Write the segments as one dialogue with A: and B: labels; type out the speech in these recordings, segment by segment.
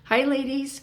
A: Hi ladies,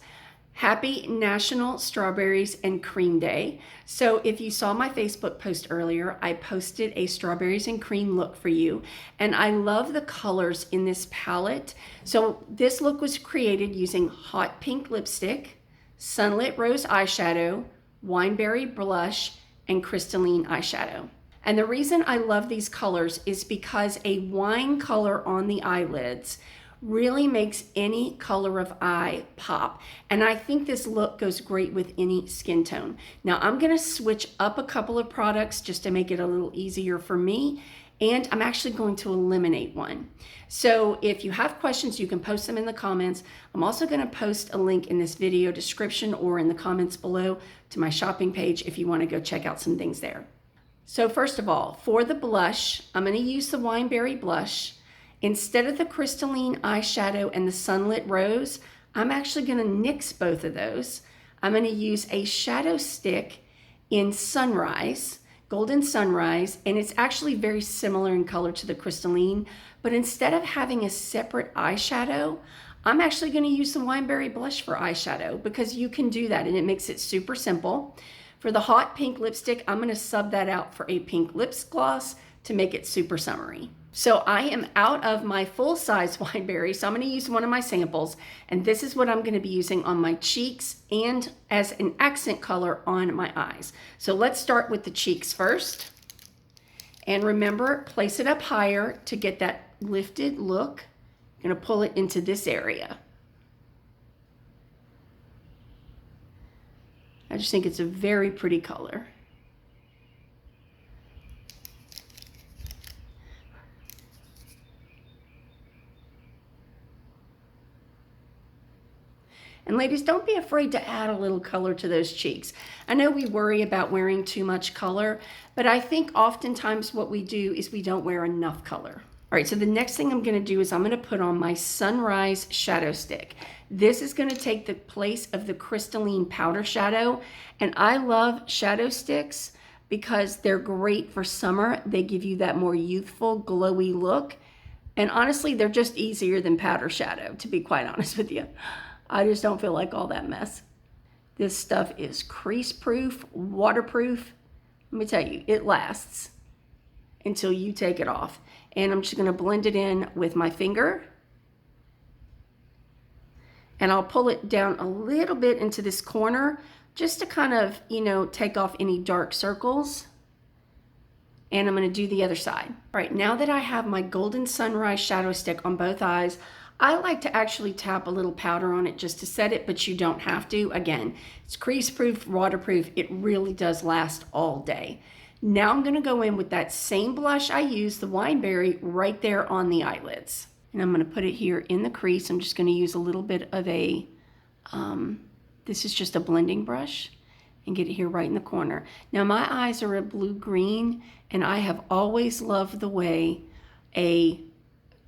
A: happy National Strawberries and Cream Day. So if you saw my Facebook post earlier, I posted a strawberries and cream look for you, and I love the colors in this palette. So this look was created using hot pink lipstick, sunlit rose eyeshadow, Wineberry Blush, and Crystalline eyeshadow. And the reason I love these colors is because a wine color on the eyelids really makes any color of eye pop. And I think this look goes great with any skin tone. Now I'm gonna switch up a couple of products just to make it a little easier for me. And I'm actually going to eliminate one. So if you have questions, you can post them in the comments. I'm also gonna post a link in this video description or in the comments below to my shopping page if you wanna go check out some things there. So first of all, for the blush, I'm gonna use the Wineberry Blush. Instead of the Crystalline eyeshadow and the Sunlit Rose, I'm actually gonna nix both of those. I'm gonna use a shadow stick in Sunrise, Golden Sunrise, and it's actually very similar in color to the Crystalline, but instead of having a separate eyeshadow, I'm actually gonna use the Wineberry Blush for eyeshadow because you can do that and it makes it super simple. For the hot pink lipstick, I'm gonna sub that out for a pink lips gloss to make it super summery. So I am out of my full-size Wineberry, so I'm gonna use one of my samples, and this is what I'm gonna be using on my cheeks and as an accent color on my eyes. So let's start with the cheeks first. And remember, place it up higher to get that lifted look. I'm gonna pull it into this area. I just think it's a very pretty color. And ladies, don't be afraid to add a little color to those cheeks. I know we worry about wearing too much color, but I think oftentimes what we do is we don't wear enough color. All right, so the next thing I'm gonna do is I'm gonna put on my Sunrise Shadow Stick. This is gonna take the place of the Crystalline Powder Shadow, and I love shadow sticks because they're great for summer. They give you that more youthful, glowy look, and honestly, they're just easier than powder shadow, to be quite honest with you. I just don't feel like all that mess. This stuff is crease proof, waterproof. Let me tell you, it lasts until you take it off. And I'm just gonna blend it in with my finger. And I'll pull it down a little bit into this corner just to kind of, take off any dark circles. And I'm gonna do the other side. All right, now that I have my Golden Sunrise Shadow Stick on both eyes, I like to actually tap a little powder on it just to set it, but you don't have to. Again, it's crease proof, waterproof. It really does last all day. Now I'm gonna go in with that same blush I used, the Wineberry, right there on the eyelids. And I'm gonna put it here in the crease. I'm just gonna use a little bit of a, this is just a blending brush, and get it here right in the corner. Now my eyes are a blue-green, and I have always loved the way a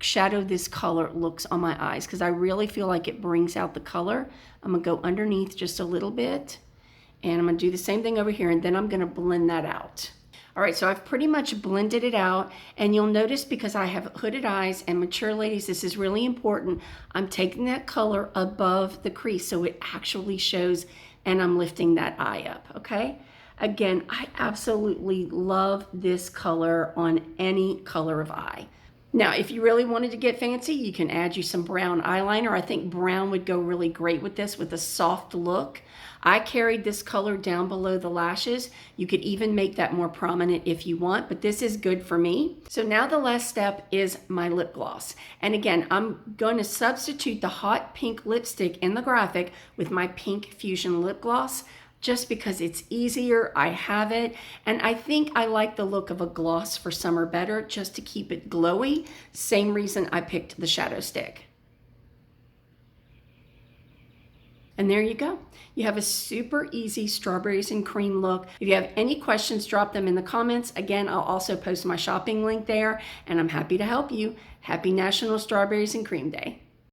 A: shadow this color looks on my eyes because I really feel like it brings out the color. I'm gonna go underneath just a little bit, and I'm gonna do the same thing over here, and then I'm gonna blend that out. All right, so I've pretty much blended it out, and you'll notice because I have hooded eyes, and mature ladies, this is really important, I'm taking that color above the crease so it actually shows, and I'm lifting that eye up, okay? Again, I absolutely love this color on any color of eye. Now, if you really wanted to get fancy, you can add you some brown eyeliner. I think brown would go really great with this with a soft look. I carried this color down below the lashes. You could even make that more prominent if you want, but this is good for me. So now the last step is my lip gloss. And again, I'm going to substitute the hot pink lipstick in the graphic with my pink fusion lip gloss, just because it's easier, I have it, and I think I like the look of a gloss for summer better, just to keep it glowy. Same reason I picked the shadow stick. And there you go. You have a super easy strawberries and cream look. If you have any questions, drop them in the comments. Again, I'll also post my shopping link there, and I'm happy to help you. Happy National Strawberries and Cream Day.